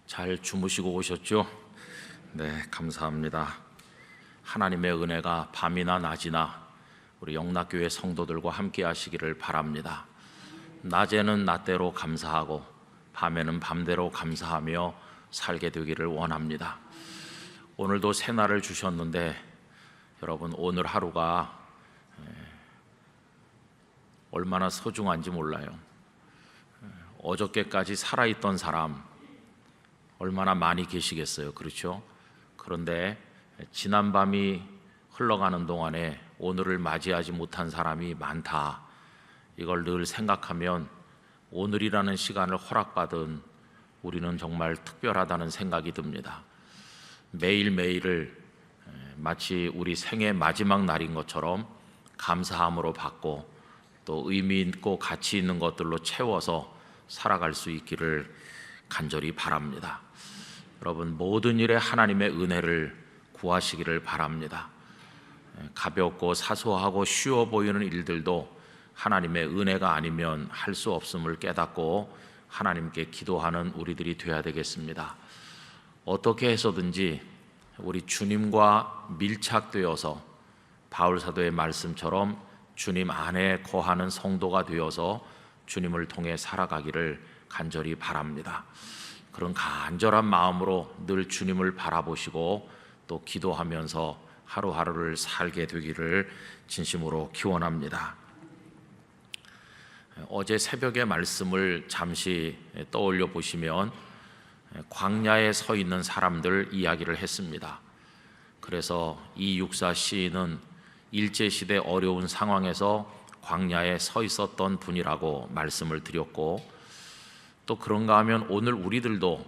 잘 주무시고 오셨죠? 네, 감사합니다. 하나님의 은혜가 밤이나 낮이나 우리 영락교회 성도들과 함께 하시기를 바랍니다. 낮에는 낮대로 감사하고 밤에는 밤대로 감사하며 살게 되기를 원합니다. 오늘도 새날을 주셨는데 여러분, 오늘 하루가 얼마나 소중한지 몰라요. 어저께까지 살아있던 사람 얼마나 많이 계시겠어요, 그렇죠? 그런데 지난 밤이 흘러가는 동안에 오늘을 맞이하지 못한 사람이 많다. 이걸 늘 생각하면 오늘이라는 시간을 허락받은 우리는 정말 특별하다는 생각이 듭니다. 매일매일을 마치 우리 생의 마지막 날인 것처럼 감사함으로 받고 또 의미 있고 가치 있는 것들로 채워서 살아갈 수 있기를 간절히 바랍니다. 여러분, 모든 일에 하나님의 은혜를 구하시기를 바랍니다. 가볍고 사소하고 쉬워 보이는 일들도 하나님의 은혜가 아니면 할 수 없음을 깨닫고 하나님께 기도하는 우리들이 되어야 되겠습니다. 어떻게 해서든지 우리 주님과 밀착되어서 바울 사도의 말씀처럼 주님 안에 거하는 성도가 되어서 주님을 통해 살아가기를 간절히 바랍니다. 그런 간절한 마음으로 늘 주님을 바라보시고 또 기도하면서 하루하루를 살게 되기를 진심으로 기원합니다. 어제 새벽의 말씀을 잠시 떠올려 보시면 광야에 서 있는 사람들 이야기를 했습니다. 그래서 이육사 시인은 일제시대 어려운 상황에서 광야에 서 있었던 분이라고 말씀을 드렸고, 또 그런가 하면 오늘 우리들도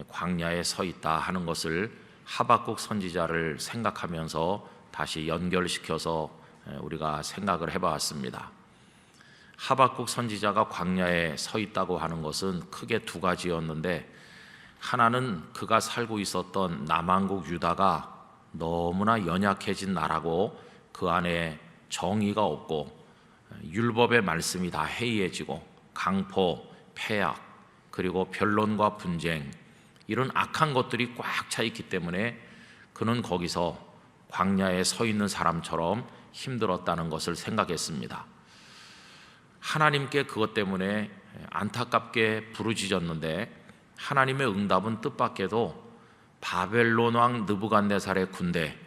광야에 서 있다 하는 것을 하박국 선지자를 생각하면서 다시 연결시켜서 우리가 생각을 해봤습니다. 하박국 선지자가 광야에 서 있다고 하는 것은 크게 두 가지였는데, 하나는 그가 살고 있었던 남한국 유다가 너무나 연약해진 나라고 그 안에 정의가 없고 율법의 말씀이 다 해이해지고 강포, 폐악, 그리고 변론과 분쟁, 이런 악한 것들이 꽉 차 있기 때문에 그는 거기서 광야에 서 있는 사람처럼 힘들었다는 것을 생각했습니다. 하나님께 그것 때문에 안타깝게 부르짖었는데 하나님의 응답은 뜻밖에도 바벨론 왕 느부갓네살의 군대,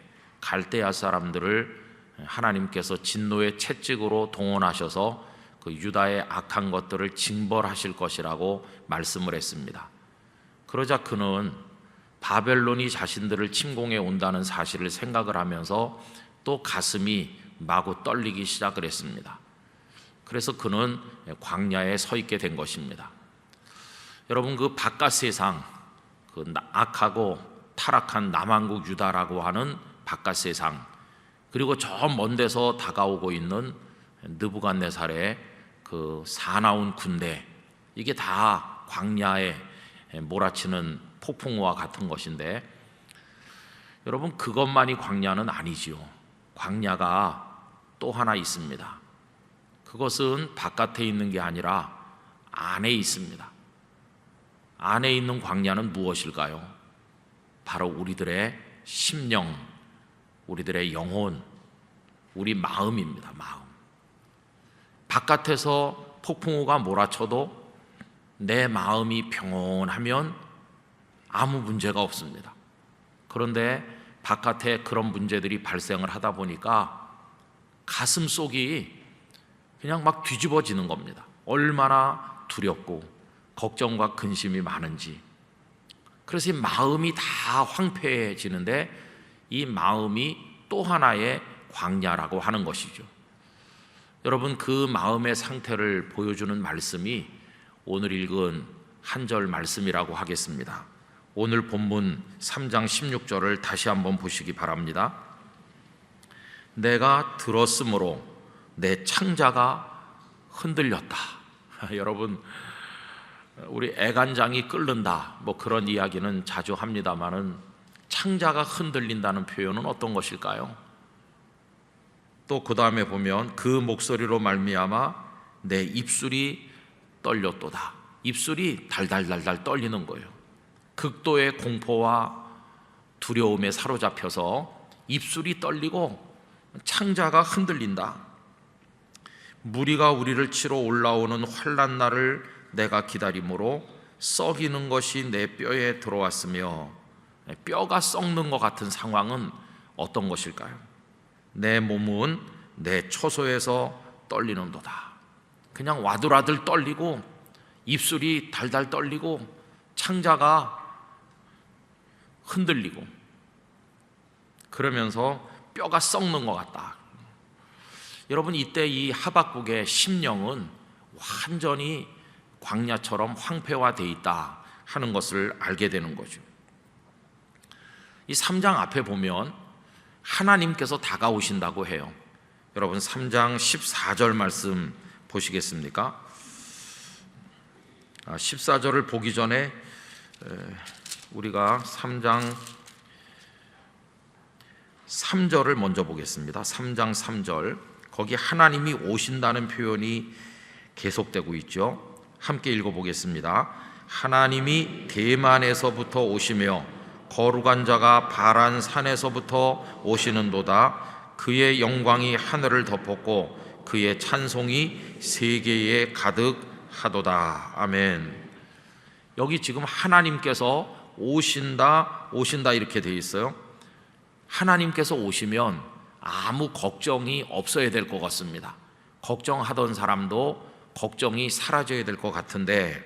갈대아 사람들을 하나님께서 진노의 채찍으로 동원하셔서 그 유다의 악한 것들을 징벌하실 것이라고 말씀을 했습니다. 그러자 그는 바벨론이 자신들을 침공해 온다는 사실을 생각을 하면서 또 가슴이 마구 떨리기 시작을 했습니다. 그래서 그는 광야에 서 있게 된 것입니다. 여러분, 그 바깥 세상, 그 악하고 타락한 남한국 유다라고 하는 바깥 세상, 그리고 저 먼 데서 다가오고 있는 느부갓네살의 그 사나운 군대, 이게 다 광야에 몰아치는 폭풍우와 같은 것인데, 여러분, 그것만이 광야는 아니지요. 광야가 또 하나 있습니다. 그것은 바깥에 있는 게 아니라 안에 있습니다. 안에 있는 광야는 무엇일까요? 바로 우리들의 심령, 우리들의 영혼, 우리 마음입니다. 마음. 바깥에서 폭풍우가 몰아쳐도 내 마음이 평온하면 아무 문제가 없습니다. 그런데 바깥에 그런 문제들이 발생을 하다 보니까 가슴 속이 그냥 막 뒤집어지는 겁니다. 얼마나 두렵고 걱정과 근심이 많은지. 그래서 이 마음이 다 황폐해지는데 이 마음이 또 하나의 광야라고 하는 것이죠. 여러분, 그 마음의 상태를 보여주는 말씀이 오늘 읽은 한 절 말씀이라고 하겠습니다. 오늘 본문 3장 16절을 다시 한번 보시기 바랍니다. 내가 들었으므로 내 창자가 흔들렸다. 여러분, 우리 애간장이 끓는다, 뭐 그런 이야기는 자주 합니다만은 창자가 흔들린다는 표현은 어떤 것일까요? 또 그 다음에 보면 그 목소리로 말미암아 내 입술이 떨렸도다. 입술이 달달달달 떨리는 거예요. 극도의 공포와 두려움에 사로잡혀서 입술이 떨리고 창자가 흔들린다. 무리가 우리를 치러 올라오는 환난 날을 내가 기다림으로 썩이는 것이 내 뼈에 들어왔으며, 뼈가 썩는 것 같은 상황은 어떤 것일까요? 내 몸은 내 처소에서 떨리는도다. 그냥 와들와들 떨리고 입술이 달달 떨리고 창자가 흔들리고 그러면서 뼈가 썩는 것 같다. 여러분, 이때 이 하박국의 심령은 완전히 광야처럼 황폐화되어 있다 하는 것을 알게 되는 거죠. 이 3장 앞에 보면 하나님께서 다가오신다고 해요. 여러분, 3장 14절 말씀 보시겠습니까? 14절을 보기 전에 우리가 3장 3절을 먼저 보겠습니다. 3장 3절, 거기 하나님이 오신다는 표현이 계속되고 있죠. 함께 읽어보겠습니다. 하나님이 대만에서부터 오시며 거룩한 자가 바란 산에서부터 오시는도다. 그의 영광이 하늘을 덮었고 그의 찬송이 세계에 가득하도다. 아멘. 여기 지금 하나님께서 오신다 이렇게 되어 있어요. 하나님께서 오시면 아무 걱정이 없어야 될 것 같습니다. 걱정하던 사람도 걱정이 사라져야 될 것 같은데,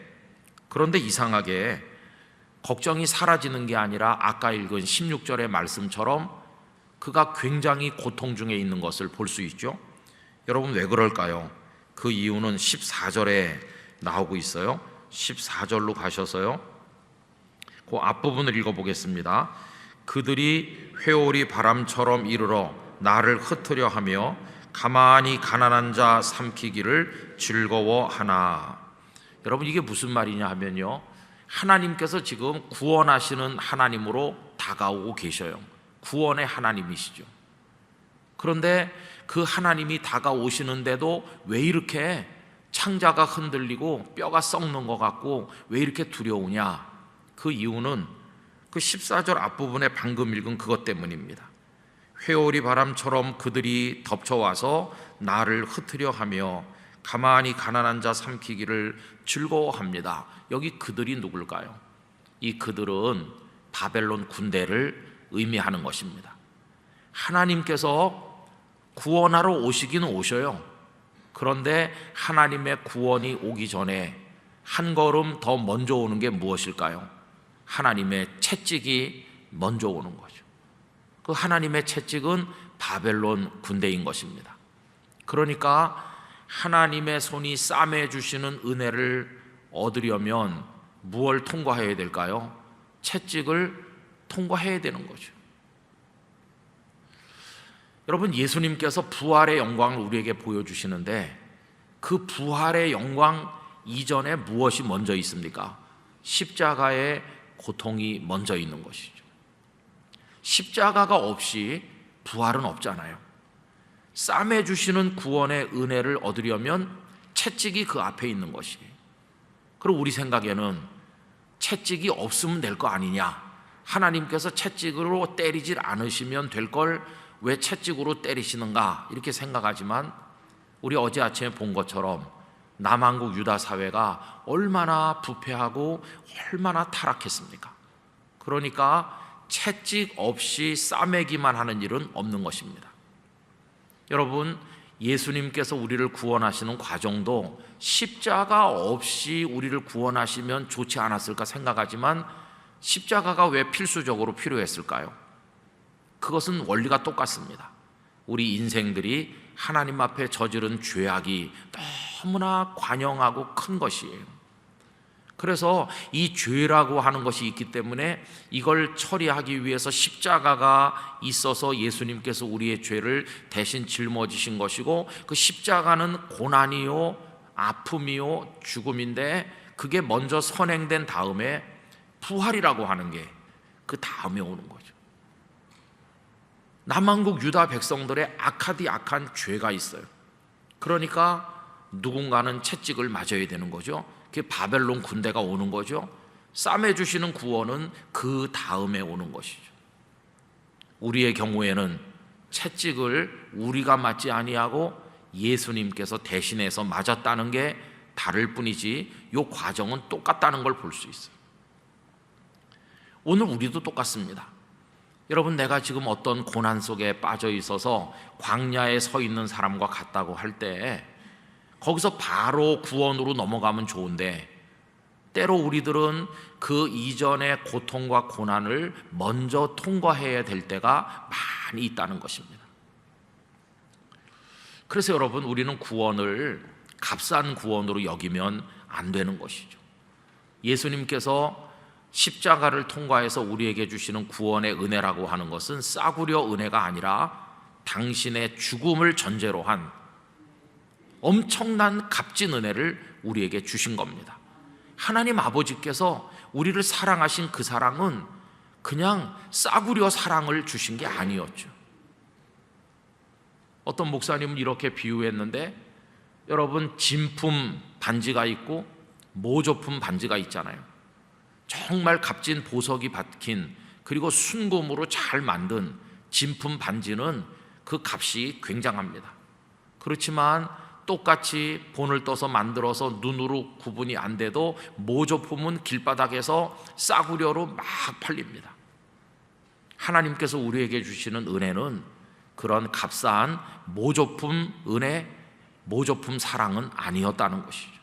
그런데 이상하게 걱정이 사라지는 게 아니라 아까 읽은 16절의 말씀처럼 그가 굉장히 고통 중에 있는 것을 볼 수 있죠. 여러분, 왜 그럴까요? 그 이유는 14절에 나오고 있어요. 14절로 가셔서요, 그 앞부분을 읽어보겠습니다. 그들이 회오리 바람처럼 이르러 나를 흩으려 하며 가만히 가난한 자 삼키기를 즐거워하나. 여러분, 이게 무슨 말이냐 하면요, 하나님께서 지금 구원하시는 하나님으로 다가오고 계셔요. 구원의 하나님이시죠. 그런데 그 하나님이 다가오시는데도 왜 이렇게 창자가 흔들리고 뼈가 썩는 것 같고 왜 이렇게 두려우냐? 그 이유는 그 14절 앞부분에 방금 읽은 그것 때문입니다. 회오리 바람처럼 그들이 덮쳐와서 나를 흩으려 하며 가만히 가난한 자 삼키기를 즐거워합니다. 여기 그들이 누굴까요? 이 그들은 바벨론 군대를 의미하는 것입니다. 하나님께서 구원하러 오시기는 오셔요. 그런데 하나님의 구원이 오기 전에 한 걸음 더 먼저 오는 게 무엇일까요? 하나님의 채찍이 먼저 오는 거죠. 그 하나님의 채찍은 바벨론 군대인 것입니다. 그러니까 하나님의 손이 싸매 주시는 은혜를 얻으려면 무엇을 통과해야 될까요? 채찍을 통과해야 되는 거죠. 여러분, 예수님께서 부활의 영광을 우리에게 보여주시는데 그 부활의 영광 이전에 무엇이 먼저 있습니까? 십자가의 고통이 먼저 있는 것이죠. 십자가가 없이 부활은 없잖아요. 싸매 주시는 구원의 은혜를 얻으려면 채찍이 그 앞에 있는 것이에요. 그리고 우리 생각에는 채찍이 없으면 될 거 아니냐, 하나님께서 채찍으로 때리질 않으시면 될 걸 왜 채찍으로 때리시는가, 이렇게 생각하지만 우리 어제 아침에 본 것처럼 남한국 유다 사회가 얼마나 부패하고 얼마나 타락했습니까? 그러니까 채찍 없이 싸매기만 하는 일은 없는 것입니다. 여러분, 예수님께서 우리를 구원하시는 과정도 십자가 없이 우리를 구원하시면 좋지 않았을까 생각하지만 십자가가 왜 필수적으로 필요했을까요? 그것은 원리가 똑같습니다. 우리 인생들이 하나님 앞에 저지른 죄악이 너무나 관영하고 큰 것이에요. 그래서 이 죄라고 하는 것이 있기 때문에 이걸 처리하기 위해서 십자가가 있어서 예수님께서 우리의 죄를 대신 짊어지신 것이고, 그 십자가는 고난이요, 아픔이요, 죽음인데 그게 먼저 선행된 다음에 부활이라고 하는 게 그 다음에 오는 거죠. 남한국 유다 백성들의 악한 죄가 있어요. 그러니까 누군가는 채찍을 맞아야 되는 거죠. 그게 바벨론 군대가 오는 거죠. 싸매 주시는 구원은 그 다음에 오는 것이죠. 우리의 경우에는 채찍을 우리가 맞지 아니하고 예수님께서 대신해서 맞았다는 게 다를 뿐이지 이 과정은 똑같다는 걸 볼 수 있어요. 오늘 우리도 똑같습니다. 여러분, 내가 지금 어떤 고난 속에 빠져 있어서 광야에 서 있는 사람과 같다고 할 때 거기서 바로 구원으로 넘어가면 좋은데, 때로 우리들은 그 이전의 고통과 고난을 먼저 통과해야 될 때가 많이 있다는 것입니다. 그래서 여러분, 우리는 구원을 값싼 구원으로 여기면 안 되는 것이죠. 예수님께서 십자가를 통과해서 우리에게 주시는 구원의 은혜라고 하는 것은 싸구려 은혜가 아니라 당신의 죽음을 전제로 한 엄청난 값진 은혜를 우리에게 주신 겁니다. 하나님 아버지께서 우리를 사랑하신 그 사랑은 그냥 싸구려 사랑을 주신 게 아니었죠. 어떤 목사님은 이렇게 비유했는데, 여러분, 진품 반지가 있고 모조품 반지가 있잖아요. 정말 값진 보석이 박힌, 그리고 순금으로 잘 만든 진품 반지는 그 값이 굉장합니다. 그렇지만 똑같이 본을 떠서 만들어서 눈으로 구분이 안 돼도 모조품은 길바닥에서 싸구려로 막 팔립니다. 하나님께서 우리에게 주시는 은혜는 그런 값싼 모조품 은혜, 모조품 사랑은 아니었다는 것이죠.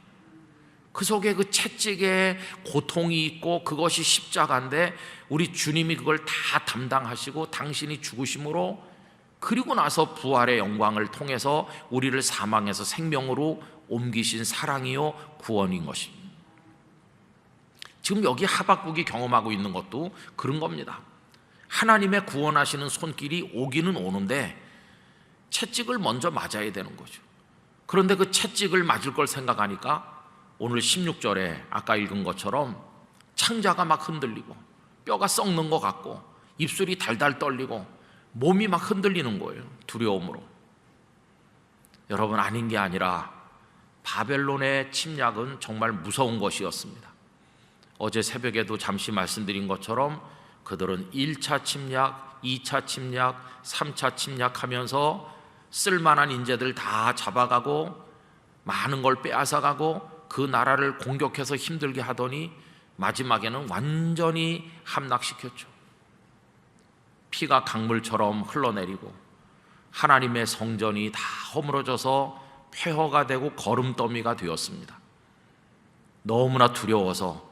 그 속에 그 채찍에 고통이 있고 그것이 십자가인데 우리 주님이 그걸 다 담당하시고 당신이 죽으심으로, 그리고 나서 부활의 영광을 통해서 우리를 사망에서 생명으로 옮기신 사랑이요 구원인 것입니다. 지금 여기 하박국이 경험하고 있는 것도 그런 겁니다. 하나님의 구원하시는 손길이 오기는 오는데 채찍을 먼저 맞아야 되는 거죠. 그런데 그 채찍을 맞을 걸 생각하니까 오늘 16절에 아까 읽은 것처럼 창자가 막 흔들리고 뼈가 썩는 것 같고 입술이 달달 떨리고 몸이 막 흔들리는 거예요, 두려움으로. 여러분, 아닌 게 아니라 바벨론의 침략은 정말 무서운 것이었습니다. 어제 새벽에도 잠시 말씀드린 것처럼 그들은 1차 침략, 2차 침략, 3차 침략하면서 쓸만한 인재들 다 잡아가고 많은 걸 빼앗아가고 그 나라를 공격해서 힘들게 하더니 마지막에는 완전히 함락시켰죠. 피가 강물처럼 흘러내리고 하나님의 성전이 다 허물어져서 폐허가 되고 거름더미가 되었습니다. 너무나 두려워서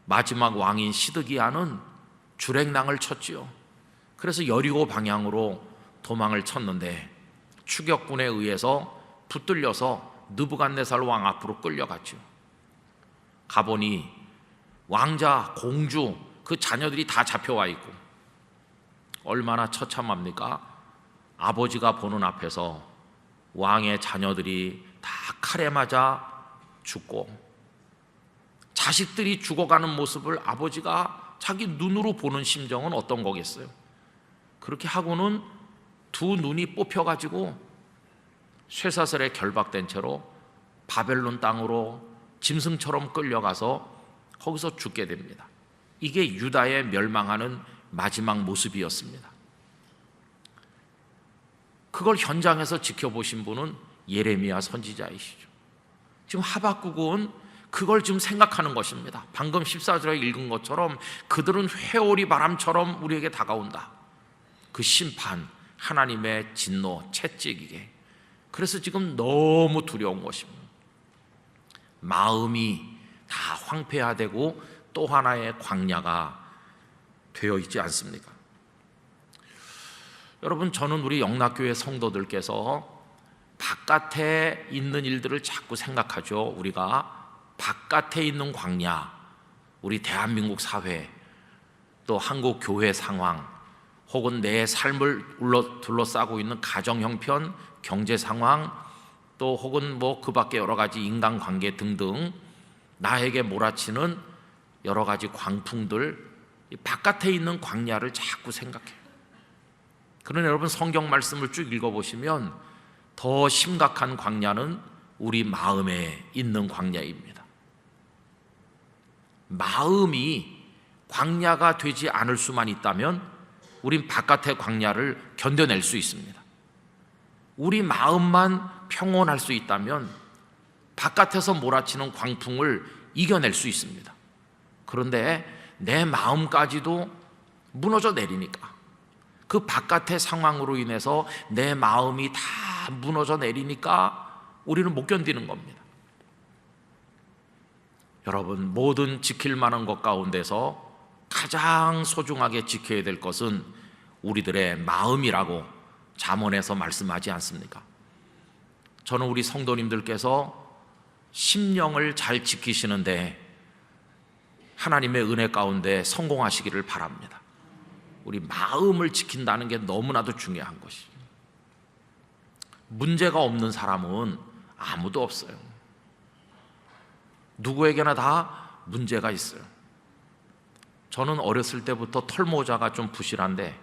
마지막 왕인 시드기야는 주랭랑을 쳤지요. 그래서 여리고 방향으로 도망을 쳤는데 추격군에 의해서 붙들려서 느부갓네살 왕 앞으로 끌려갔죠. 가보니 왕자, 공주, 그 자녀들이 다 잡혀와 있고, 얼마나 처참합니까? 아버지가 보는 앞에서 왕의 자녀들이 다 칼에 맞아 죽고 자식들이 죽어가는 모습을 아버지가 자기 눈으로 보는 심정은 어떤 거겠어요? 그렇게 하고는 두 눈이 뽑혀가지고 쇠사슬에 결박된 채로 바벨론 땅으로 짐승처럼 끌려가서 거기서 죽게 됩니다. 이게 유다의 멸망하는 마지막 모습이었습니다. 그걸 현장에서 지켜보신 분은 예레미야 선지자이시죠. 지금 하박국은 그걸 지금 생각하는 것입니다. 방금 14절에 읽은 것처럼 그들은 회오리 바람처럼 우리에게 다가온다. 그 심판, 하나님의 진노, 채찍이게. 그래서 지금 너무 두려운 것입니다. 마음이 다 황폐화되고 또 하나의 광야가 되어 있지 않습니까? 여러분, 저는 우리 영락교회 성도들께서 바깥에 있는 일들을 자꾸 생각하죠. 우리가 바깥에 있는 광야, 우리 대한민국 사회, 또 한국 교회 상황, 혹은 내 삶을 둘러싸고 있는 가정 형편, 경제 상황, 또 혹은 그 밖에 여러 가지 인간관계 등등 나에게 몰아치는 여러 가지 광풍들, 바깥에 있는 광야를 자꾸 생각해요. 그러나 여러분, 성경 말씀을 쭉 읽어보시면 더 심각한 광야는 우리 마음에 있는 광야입니다. 마음이 광야가 되지 않을 수만 있다면 우린 바깥의 광야를 견뎌낼 수 있습니다. 우리 마음만 평온할 수 있다면 바깥에서 몰아치는 광풍을 이겨낼 수 있습니다. 그런데 내 마음까지도 무너져 내리니까, 그 바깥의 상황으로 인해서 내 마음이 다 무너져 내리니까 우리는 못 견디는 겁니다. 여러분, 모든 지킬 만한 것 가운데서 가장 소중하게 지켜야 될 것은 우리들의 마음이라고 잠언에서 말씀하지 않습니까? 저는 우리 성도님들께서 심령을 잘 지키시는데 하나님의 은혜 가운데 성공하시기를 바랍니다. 우리 마음을 지킨다는 게 너무나도 중요한 것이죠. 문제가 없는 사람은 아무도 없어요. 누구에게나 다 문제가 있어요. 저는 어렸을 때부터 털모자가 좀 부실한데,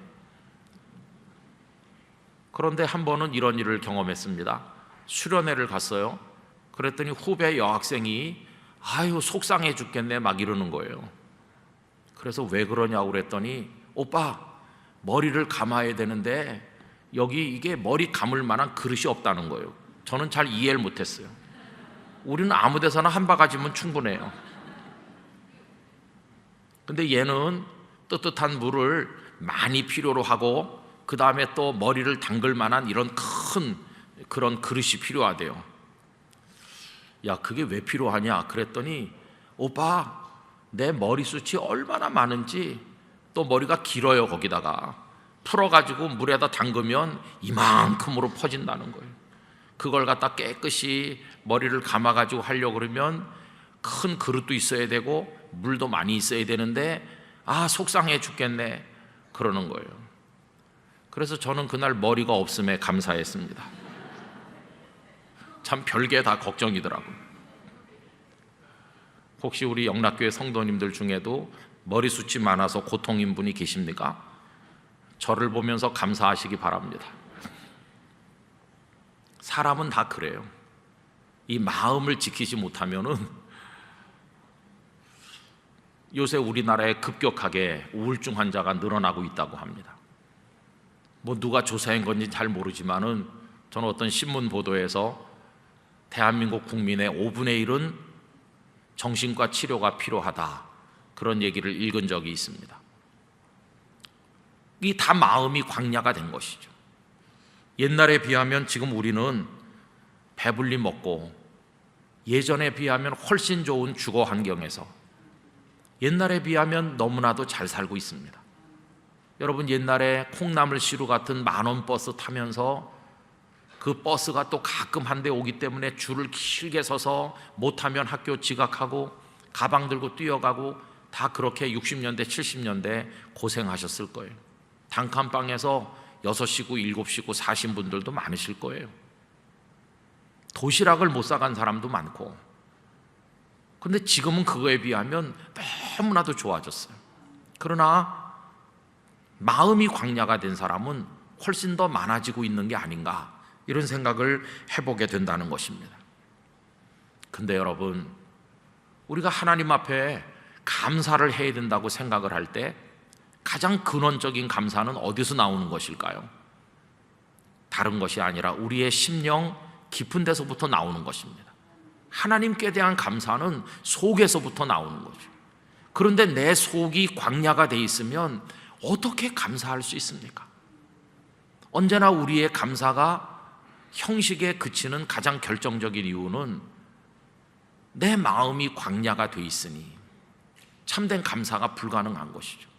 그런데 한 번은 이런 일을 경험했습니다. 수련회를 갔어요. 그랬더니 후배 여학생이 아유 속상해 죽겠네 막 이러는 거예요. 그래서 왜 그러냐고 그랬더니 오빠 머리를 감아야 되는데 여기 이게 머리 감을 만한 그릇이 없다는 거예요. 저는 잘 이해를 못했어요. 우리는 아무 데서나 한 바가지면 충분해요. 근데 얘는 뜨뜻한 물을 많이 필요로 하고 그 다음에 또 머리를 담글 만한 이런 큰 그런 그릇이 필요하대요. 야, 그게 왜 필요하냐 그랬더니 오빠 내 머리숱이 얼마나 많은지, 또 머리가 길어요. 거기다가 풀어가지고 물에다 담그면 이만큼으로 퍼진다는 거예요. 그걸 갖다 깨끗이 머리를 감아가지고 하려고 그러면 큰 그릇도 있어야 되고 물도 많이 있어야 되는데 아 속상해 죽겠네 그러는 거예요. 그래서 저는 그날 머리가 없음에 감사했습니다. 참 별게 다 걱정이더라고요. 혹시 우리 영락교회 성도님들 중에도 머리숱이 많아서 고통인 분이 계십니까? 저를 보면서 감사하시기 바랍니다. 사람은 다 그래요. 이 마음을 지키지 못하면은 요새 우리나라에 급격하게 우울증 환자가 늘어나고 있다고 합니다. 뭐 누가 조사한 건지 잘 모르지만은 저는 어떤 신문 보도에서 대한민국 국민의 5분의 1은 정신과 치료가 필요하다 그런 얘기를 읽은 적이 있습니다. 이 다 마음이 광야가 된 것이죠. 옛날에 비하면 지금 우리는 배불리 먹고 예전에 비하면 훨씬 좋은 주거 환경에서 옛날에 비하면 너무나도 잘 살고 있습니다. 여러분, 옛날에 콩나물시루 같은 만원 버스 타면서 그 버스가 또 가끔 한 대 오기 때문에 줄을 길게 서서 못하면 학교 지각하고 가방 들고 뛰어가고 다 그렇게 60년대 70년대 고생하셨을 거예요. 단칸방에서 6시고 7시고 사신 분들도 많으실 거예요. 도시락을 못 사간 사람도 많고. 근데 지금은 그거에 비하면 너무나도 좋아졌어요. 그러나 마음이 광야가 된 사람은 훨씬 더 많아지고 있는 게 아닌가, 이런 생각을 해보게 된다는 것입니다. 근데 여러분, 우리가 하나님 앞에 감사를 해야 된다고 생각을 할 때 가장 근원적인 감사는 어디서 나오는 것일까요? 다른 것이 아니라 우리의 심령 깊은 데서부터 나오는 것입니다. 하나님께 대한 감사는 속에서부터 나오는 거죠. 그런데 내 속이 광야가 돼 있으면 어떻게 감사할 수 있습니까? 언제나 우리의 감사가 형식에 그치는 가장 결정적인 이유는 내 마음이 광야가 돼 있으니 참된 감사가 불가능한 것이죠.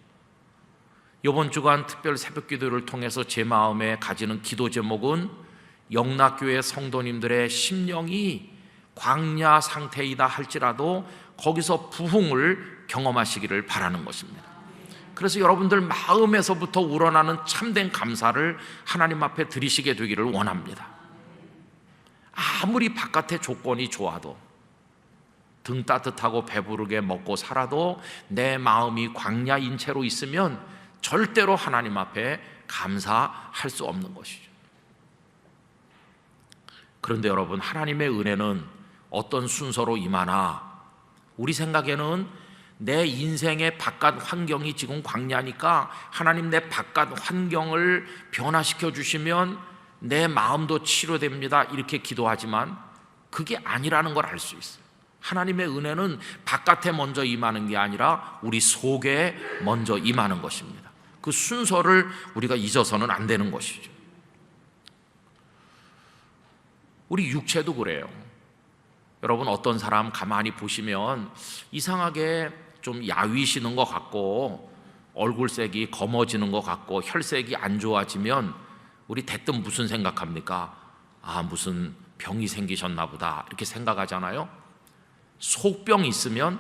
이번 주간 특별 새벽기도를 통해서 제 마음에 가지는 기도 제목은 영락교회 성도님들의 심령이 광야 상태이다 할지라도 거기서 부흥을 경험하시기를 바라는 것입니다. 그래서 여러분들 마음에서부터 우러나는 참된 감사를 하나님 앞에 드리시게 되기를 원합니다. 아무리 바깥의 조건이 좋아도, 등 따뜻하고 배부르게 먹고 살아도 내 마음이 광야인 채로 있으면 절대로 하나님 앞에 감사할 수 없는 것이죠. 그런데 여러분, 하나님의 은혜는 어떤 순서로 임하나, 우리 생각에는 내 인생의 바깥 환경이 지금 광야니까 하나님 내 바깥 환경을 변화시켜 주시면 내 마음도 치료됩니다, 이렇게 기도하지만 그게 아니라는 걸 알 수 있어요. 하나님의 은혜는 바깥에 먼저 임하는 게 아니라 우리 속에 먼저 임하는 것입니다. 그 순서를 우리가 잊어서는 안 되는 것이죠. 우리 육체도 그래요. 여러분, 어떤 사람 가만히 보시면 이상하게 좀 야위시는 것 같고 얼굴색이 검어지는 것 같고 혈색이 안 좋아지면 우리 대뜸 무슨 생각합니까? 아, 무슨 병이 생기셨나 보다, 이렇게 생각하잖아요. 속병이 있으면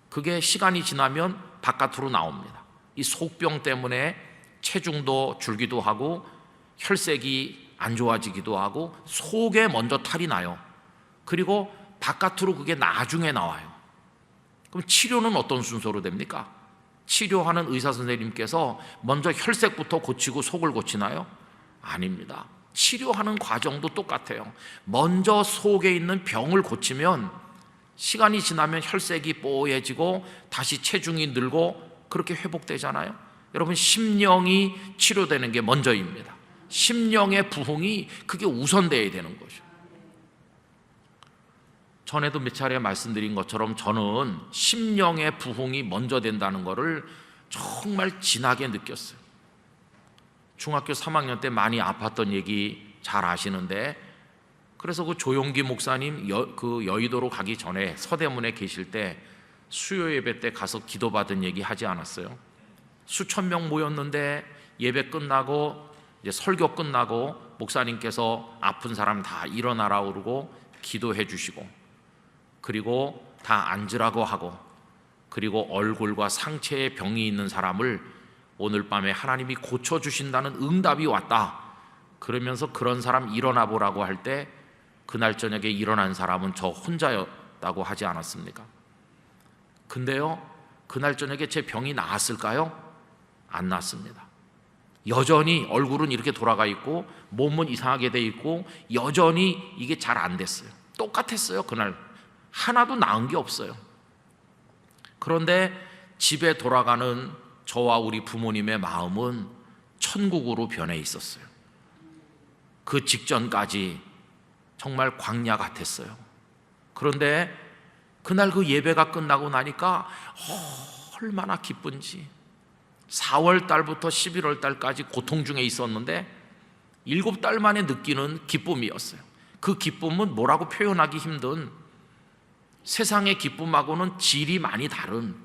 그게 시간이 지나면 바깥으로 나옵니다. 이 속병 때문에 체중도 줄기도 하고 혈색이 안 좋아지기도 하고 속에 먼저 탈이 나요. 그리고 바깥으로 그게 나중에 나와요. 그럼 치료는 어떤 순서로 됩니까? 치료하는 의사 선생님께서 먼저 혈색부터 고치고 속을 고치나요? 아닙니다. 치료하는 과정도 똑같아요. 먼저 속에 있는 병을 고치면 시간이 지나면 혈색이 뽀얘지고 다시 체중이 늘고 그렇게 회복되잖아요. 여러분, 심령이 치료되는 게 먼저입니다. 심령의 부흥이 그게 우선돼야 되는 거죠. 전에도 몇 차례 말씀드린 것처럼 저는 심령의 부흥이 먼저 된다는 것을 정말 진하게 느꼈어요. 중학교 3학년 때 많이 아팠던 얘기 잘 아시는데, 그래서 그 조용기 목사님 그 여의도로 가기 전에 서대문에 계실 때 수요 예배 때 가서 기도받은 얘기 하지 않았어요? 수천 명 모였는데 예배 끝나고 이제 설교 끝나고 목사님께서 아픈 사람 다 일어나라 그러고 기도해 주시고, 그리고 다 앉으라고 하고, 그리고 얼굴과 상체에 병이 있는 사람을 오늘 밤에 하나님이 고쳐주신다는 응답이 왔다 그러면서 그런 사람 일어나 보라고 할 때 그날 저녁에 일어난 사람은 저 혼자였다고 하지 않았습니까? 근데요, 그날 저녁에 제 병이 나았을까요? 안 나았습니다. 여전히 얼굴은 이렇게 돌아가 있고 몸은 이상하게 돼 있고 여전히 이게 잘 안 됐어요. 똑같았어요. 그날 하나도 나은 게 없어요. 그런데 집에 돌아가는 저와 우리 부모님의 마음은 천국으로 변해 있었어요. 그 직전까지 정말 광야 같았어요. 그런데 그날 그 예배가 끝나고 나니까 얼마나 기쁜지. 4월 달부터 11월 달까지 고통 중에 있었는데 7달 만에 느끼는 기쁨이었어요. 그 기쁨은 뭐라고 표현하기 힘든, 세상의 기쁨하고는 질이 많이 다른,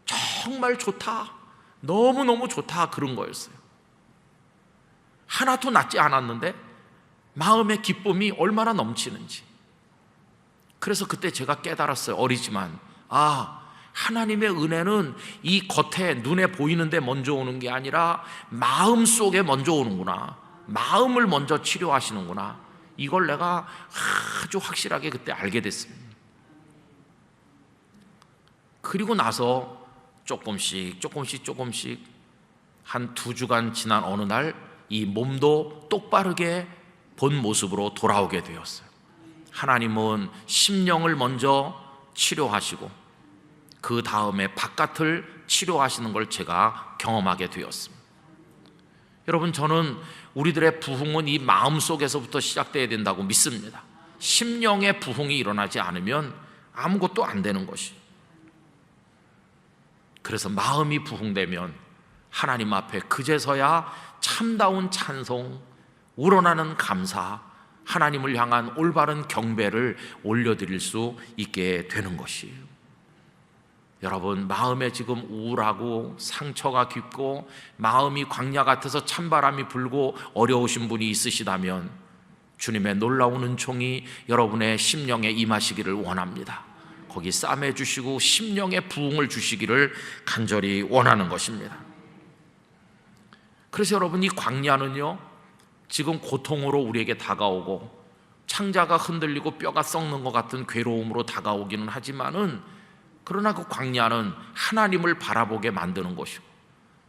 정말 좋다, 너무너무 좋다, 그런 거였어요. 하나도 낫지 않았는데 마음의 기쁨이 얼마나 넘치는지. 그래서 그때 제가 깨달았어요. 어리지만, 하나님의 은혜는 이 겉에 눈에 보이는데 먼저 오는 게 아니라 마음 속에 먼저 오는구나, 마음을 먼저 치료하시는구나, 이걸 내가 아주 확실하게 그때 알게 됐습니다. 그리고 나서 조금씩 한 2주간 지난 어느 날 이 몸도 똑바르게 본 모습으로 돌아오게 되었어요. 하나님은 심령을 먼저 치료하시고 그 다음에 바깥을 치료하시는 걸 제가 경험하게 되었습니다. 여러분, 저는 우리들의 부흥은 이 마음 속에서부터 시작돼야 된다고 믿습니다. 심령의 부흥이 일어나지 않으면 아무것도 안 되는 것이. 그래서 마음이 부흥되면 하나님 앞에 그제서야 참다운 찬송, 우러나는 감사, 하나님을 향한 올바른 경배를 올려드릴 수 있게 되는 것이에요. 여러분, 마음에 지금 우울하고 상처가 깊고 마음이 광야 같아서 찬바람이 불고 어려우신 분이 있으시다면 주님의 놀라운 은총이 여러분의 심령에 임하시기를 원합니다. 거기 싸매 주시고 심령의 부흥을 주시기를 간절히 원하는 것입니다. 그래서 여러분, 이 광야는요, 지금 고통으로 우리에게 다가오고 창자가 흔들리고 뼈가 썩는 것 같은 괴로움으로 다가오기는 하지만은, 그러나 그 광야는 하나님을 바라보게 만드는 것이고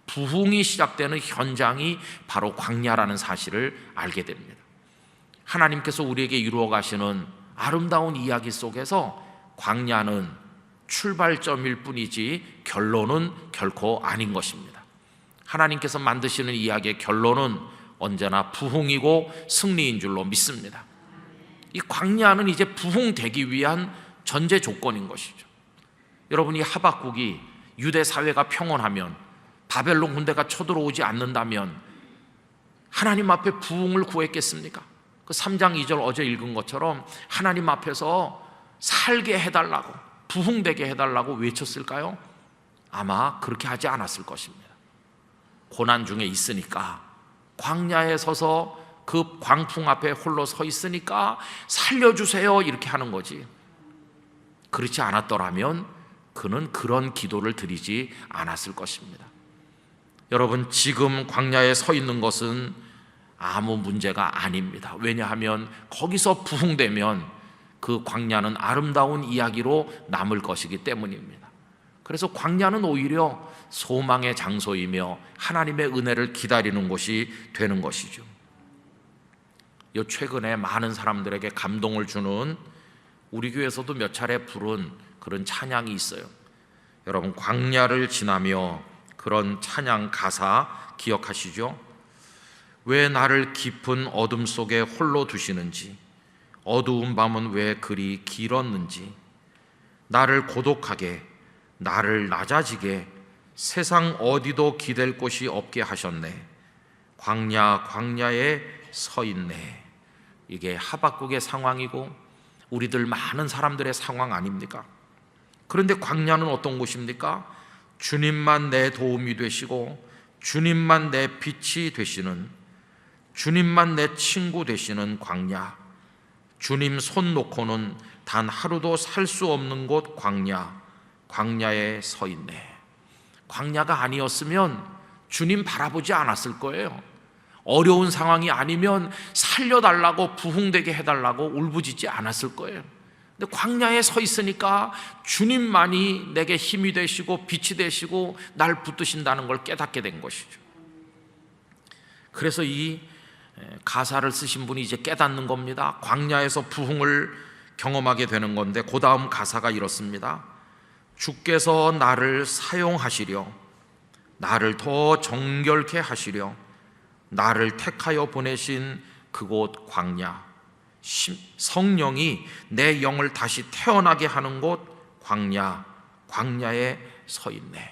부흥이 시작되는 현장이 바로 광야라는 사실을 알게 됩니다. 하나님께서 우리에게 이루어 가시는 아름다운 이야기 속에서 광야는 출발점일 뿐이지 결론은 결코 아닌 것입니다. 하나님께서 만드시는 이야기의 결론은 언제나 부흥이고 승리인 줄로 믿습니다. 이 광야는 이제 부흥되기 위한 전제 조건인 것이죠. 여러분이 하박국이 유대 사회가 평온하면, 바벨론 군대가 쳐들어오지 않는다면 하나님 앞에 부흥을 구했겠습니까? 그 3장 2절 어제 읽은 것처럼 하나님 앞에서 살게 해달라고, 부흥되게 해달라고 외쳤을까요? 아마 그렇게 하지 않았을 것입니다. 고난 중에 있으니까, 광야에 서서 그 광풍 앞에 홀로 서 있으니까 살려주세요 이렇게 하는 거지, 그렇지 않았더라면 그는 그런 기도를 드리지 않았을 것입니다. 여러분, 지금 광야에 서 있는 것은 아무 문제가 아닙니다. 왜냐하면 거기서 부흥되면 그 광야는 아름다운 이야기로 남을 것이기 때문입니다. 그래서 광야는 오히려 소망의 장소이며 하나님의 은혜를 기다리는 곳이 되는 것이죠. 요 최근에 많은 사람들에게 감동을 주는, 우리 교회에서도 몇 차례 부른 그런 찬양이 있어요. 여러분, 광야를 지나며, 그런 찬양 가사 기억하시죠? 왜 나를 깊은 어둠 속에 홀로 두시는지, 어두운 밤은 왜 그리 길었는지, 나를 고독하게, 나를 낮아지게, 세상 어디도 기댈 곳이 없게 하셨네. 광야 광야에 서 있네. 이게 하박국의 상황이고 우리들 많은 사람들의 상황 아닙니까? 그런데 광야는 어떤 곳입니까? 주님만 내 도움이 되시고, 주님만 내 빛이 되시는, 주님만 내 친구 되시는 광야, 주님 손 놓고는 단 하루도 살 수 없는 곳 광야, 광야에 서 있네. 광야가 아니었으면 주님 바라보지 않았을 거예요. 어려운 상황이 아니면 살려달라고, 부흥되게 해달라고 울부짖지 않았을 거예요. 근데 광야에 서 있으니까 주님만이 내게 힘이 되시고 빛이 되시고 날 붙드신다는 걸 깨닫게 된 것이죠. 그래서 이 가사를 쓰신 분이 이제 깨닫는 겁니다. 광야에서 부흥을 경험하게 되는 건데, 그 다음 가사가 이렇습니다. 주께서 나를 사용하시려, 나를 더 정결케 하시려, 나를 택하여 보내신 그곳 광야, 성령이 내 영을 다시 태어나게 하는 곳 광야, 광야에 서 있네.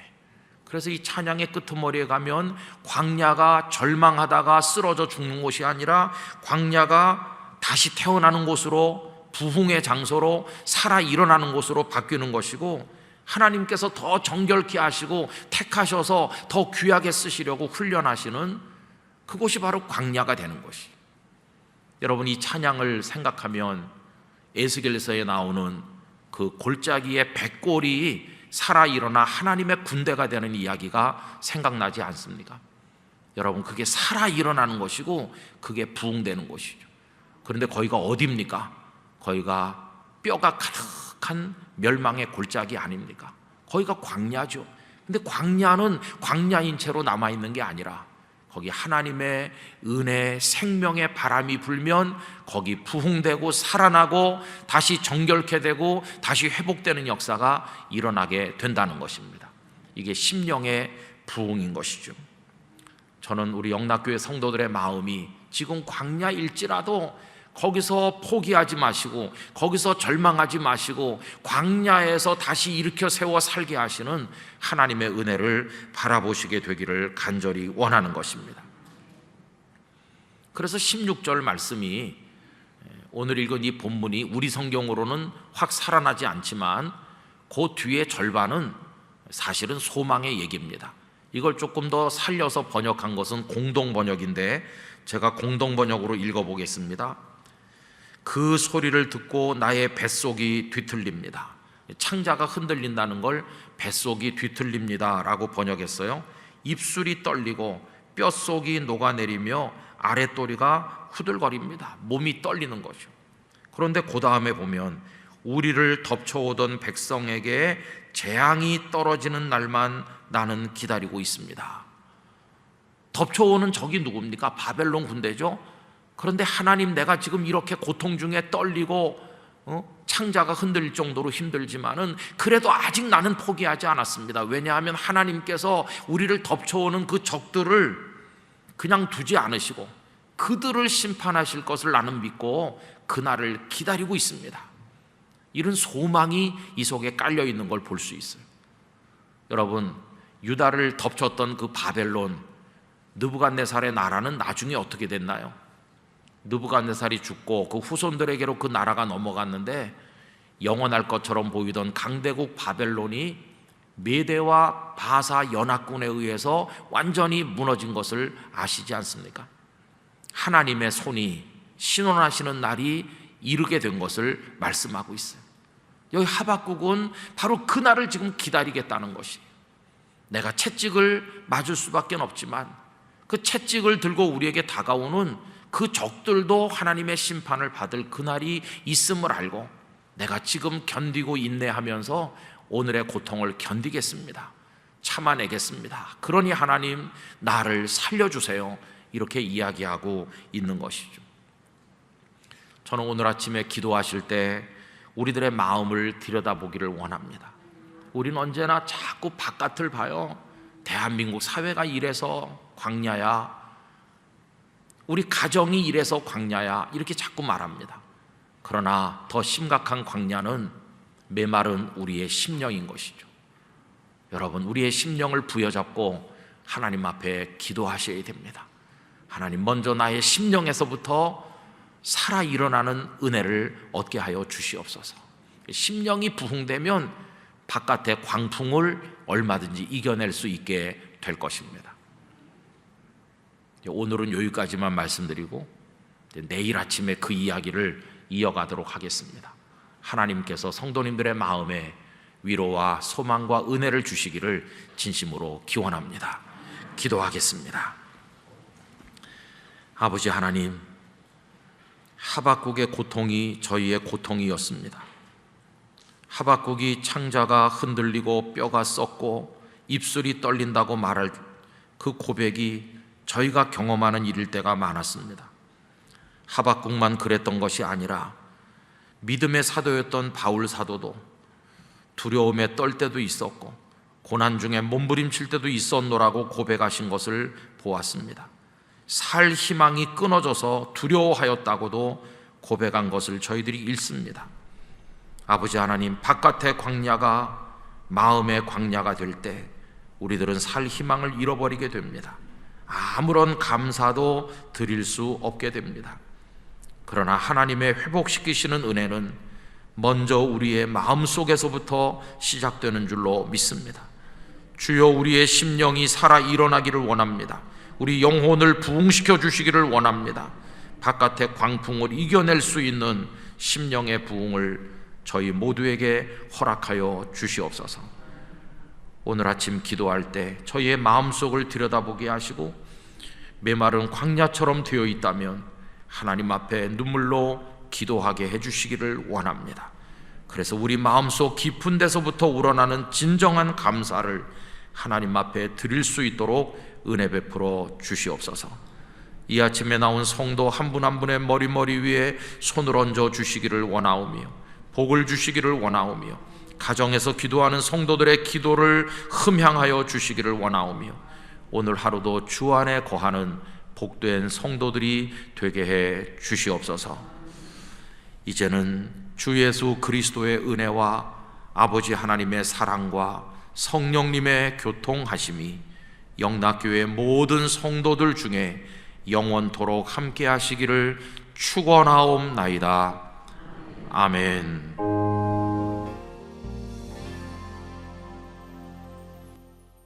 그래서 이 찬양의 끄트머리에 가면 광야가 절망하다가 쓰러져 죽는 곳이 아니라 광야가 다시 태어나는 곳으로, 부흥의 장소로, 살아 일어나는 곳으로 바뀌는 것이고, 하나님께서 더 정결케 하시고 택하셔서 더 귀하게 쓰시려고 훈련하시는 그곳이 바로 광야가 되는 것이. 여러분, 이 찬양을 생각하면 에스겔서에 나오는 그 골짜기의 백골이 살아 일어나 하나님의 군대가 되는 이야기가 생각나지 않습니까? 여러분, 그게 살아 일어나는 것이고 그게 부흥되는 것이죠. 그런데 거기가 어디입니까? 거기가 뼈가 가득한 멸망의 골짜기 아닙니까? 거기가 광야죠. 근데 광야는 광야인 채로 남아있는 게 아니라 거기 하나님의 은혜, 생명의 바람이 불면 거기 부흥되고 살아나고 다시 정결케 되고 다시 회복되는 역사가 일어나게 된다는 것입니다. 이게 심령의 부흥인 것이죠. 저는 우리 영락교회 성도들의 마음이 지금 광야일지라도 거기서 포기하지 마시고, 거기서 절망하지 마시고, 광야에서 다시 일으켜 세워 살게 하시는 하나님의 은혜를 바라보시게 되기를 간절히 원하는 것입니다. 그래서 16절 말씀이, 오늘 읽은 이 본문이 우리 성경으로는 확 살아나지 않지만 그 뒤에 절반은 사실은 소망의 얘기입니다. 이걸 조금 더 살려서 번역한 것은 공동 번역인데 제가 공동 번역으로 읽어보겠습니다. 그 소리를 듣고 나의 뱃속이 뒤틀립니다. 창자가 흔들린다는 걸 뱃속이 뒤틀립니다 라고 번역했어요. 입술이 떨리고 뼛속이 녹아내리며 아랫도리가 후들거립니다. 몸이 떨리는 거죠. 그런데 그 다음에 보면 우리를 덮쳐오던 백성에게 재앙이 떨어지는 날만 나는 기다리고 있습니다. 덮쳐오는 적이 누굽니까? 바벨론 군대죠. 그런데 하나님, 내가 지금 이렇게 고통 중에 떨리고 창자가 흔들릴 정도로 힘들지만은 그래도 아직 나는 포기하지 않았습니다. 왜냐하면 하나님께서 우리를 덮쳐오는 그 적들을 그냥 두지 않으시고 그들을 심판하실 것을 나는 믿고 그날을 기다리고 있습니다. 이런 소망이 이 속에 깔려 있는 걸 볼 수 있어요. 여러분, 유다를 덮쳤던 그 바벨론 느부갓네살의 나라는 나중에 어떻게 됐나요? 느부갓네살이 죽고 그 후손들에게로 그 나라가 넘어갔는데 영원할 것처럼 보이던 강대국 바벨론이 메대와 바사 연합군에 의해서 완전히 무너진 것을 아시지 않습니까? 하나님의 손이 신원하시는 날이 이르게 된 것을 말씀하고 있어요. 여기 하박국은 바로 그 날을 지금 기다리겠다는 것이에요. 내가 채찍을 맞을 수밖에 없지만 그 채찍을 들고 우리에게 다가오는 그 적들도 하나님의 심판을 받을 그날이 있음을 알고 내가 지금 견디고 인내하면서 오늘의 고통을 견디겠습니다. 참아내겠습니다. 그러니 하나님 나를 살려주세요. 이렇게 이야기하고 있는 것이죠. 저는 오늘 아침에 기도하실 때 우리들의 마음을 들여다보기를 원합니다. 우리는 언제나 자꾸 바깥을 봐요. 대한민국 사회가 이래서 광야야, 우리 가정이 이래서 광야야, 이렇게 자꾸 말합니다. 그러나 더 심각한 광야는 메마른 우리의 심령인 것이죠. 여러분, 우리의 심령을 부여잡고 하나님 앞에 기도하셔야 됩니다. 하나님, 먼저 나의 심령에서부터 살아 일어나는 은혜를 얻게 하여 주시옵소서. 심령이 부흥되면 바깥의 광풍을 얼마든지 이겨낼 수 있게 될 것입니다. 오늘은 여기까지만 말씀드리고 내일 아침에 그 이야기를 이어가도록 하겠습니다. 하나님께서 성도님들의 마음에 위로와 소망과 은혜를 주시기를 진심으로 기원합니다. 기도하겠습니다. 아버지 하나님, 하박국의 고통이 저희의 고통이었습니다. 하박국이 창자가 흔들리고 뼈가 썩고 입술이 떨린다고 말할 그 고백이 저희가 경험하는 일일 때가 많았습니다. 하박국만 그랬던 것이 아니라 믿음의 사도였던 바울 사도도 두려움에 떨 때도 있었고 고난 중에 몸부림칠 때도 있었노라고 고백하신 것을 보았습니다. 살 희망이 끊어져서 두려워하였다고도 고백한 것을 저희들이 읽습니다. 아버지 하나님, 바깥의 광야가 마음의 광야가 될 때 우리들은 살 희망을 잃어버리게 됩니다. 아무런 감사도 드릴 수 없게 됩니다. 그러나 하나님의 회복시키시는 은혜는 먼저 우리의 마음속에서부터 시작되는 줄로 믿습니다. 주여, 우리의 심령이 살아 일어나기를 원합니다. 우리 영혼을 부흥시켜 주시기를 원합니다. 바깥의 광풍을 이겨낼 수 있는 심령의 부흥을 저희 모두에게 허락하여 주시옵소서. 오늘 아침 기도할 때 저희의 마음속을 들여다보게 하시고 메마른 광야처럼 되어 있다면 하나님 앞에 눈물로 기도하게 해주시기를 원합니다. 그래서 우리 마음속 깊은 데서부터 우러나는 진정한 감사를 하나님 앞에 드릴 수 있도록 은혜 베풀어 주시옵소서. 이 아침에 나온 성도 한 분 한 분의 머리 위에 손을 얹어 주시기를 원하오며 복을 주시기를 원하오며 가정에서 기도하는 성도들의 기도를 흠향하여 주시기를 원하오며 오늘 하루도 주 안에 거하는 복된 성도들이 되게 해 주시옵소서. 이제는 주 예수 그리스도의 은혜와 아버지 하나님의 사랑과 성령님의 교통하심이 영락교회 모든 성도들 중에 영원토록 함께 하시기를 축원하옵나이다. 아멘.